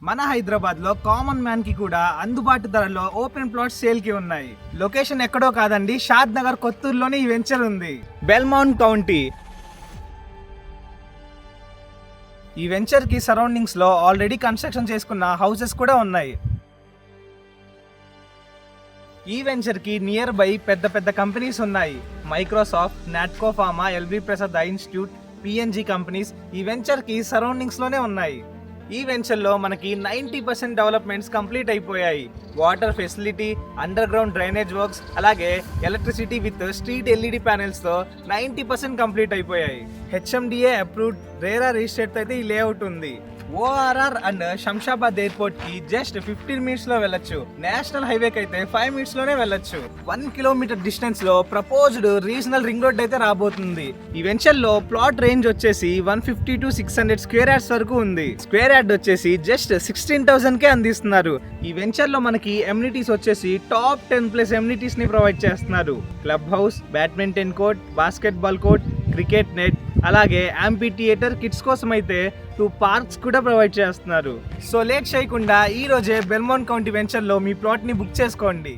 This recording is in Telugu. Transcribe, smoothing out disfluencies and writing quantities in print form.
మన హైదరాబాద్ లో కామన్ మ్యాన్ కి కూడా అందుబాటు ధరలో ఓపెన్ ప్లాట్స్ సేల్ కి ఉన్నాయి. లొకేషన్ ఎక్కడో కాదండి, షాద్ నగర్ కొత్తూరులోనే ఈ వెంచర్ ఉంది. బెల్మౌంట్ కౌంటీ. ఈ వెంచర్ కి సరౌండింగ్స్ లో ఆల్రెడీ కన్స్ట్రక్షన్ చేసుకున్న హౌసెస్ కూడా ఉన్నాయి. ఈ వెంచర్ కి నియర్ బై పెద్ద పెద్ద కంపెనీస్ ఉన్నాయి. Microsoft, Natco pharma, L B Prasad eye institute, P N G companies ఈ వెంచర్ కి సరౌండింగ్స్ లోనే ఉన్నాయి. ఈ వెంచర్ లో మనకి 90% డెవలప్మెంట్స్ కంప్లీట్ అయిపోయాయి. Water facility, underground drainage works, అలాగే electricity with street L E D panels తో 90% కంప్లీట్ అయిపోయాయి. హెచ్ఎండిఏ అప్రూవ్డ్ రేరా రిజిస్టర్డ్ అయితే ఈ లేఅవుట్ ఉంది. ఓఆర్ఆర్ అండ్ శంషాబాద్ ఎయిర్పోర్ట్ కి జస్ట్ 15 మినిట్స్ లో వెళ్ళొచ్చు. నేషనల్ హైవే కి అయితే 5 మినిట్స్ లోనే వెళ్ళొచ్చు. 1 కిలోమీటర్ డిస్టెన్స్ లో ప్రపోజ్డ్ రీజనల్ రింగ్ రోడ్ అయితే రాబోతుంది. ఈ వెంచర్ లో ప్లాట్ రేంజ్ వచ్చేసి 150 to 600 స్క్వేర్ యార్డ్స్ వరకు ఉంది. స్క్వేర్ యార్డ్ వచ్చేసి జస్ట్ 16,000 కే అందిస్తున్నారు. ఈ వెంచర్ లో మనకి ఎమ్యూనిటీస్ వచ్చేసి టాప్ 10+ ఎమ్యూనిటీస్ ని ప్రొవైడ్ చేస్తున్నారు. Club house, badminton court, basket ball court, cricket net, అలాగే యాంపీ థియేటర్, కిడ్స్ కోసం అయితే 2 పార్క్స్ కూడా ప్రొవైడ్ చేస్తున్నారు. సో లేట్ చేయకుండా ఈ రోజే బెల్మౌంట్ కౌంటీ వెంచర్ లో మీ ప్లాట్ ని బుక్ చేసుకోండి.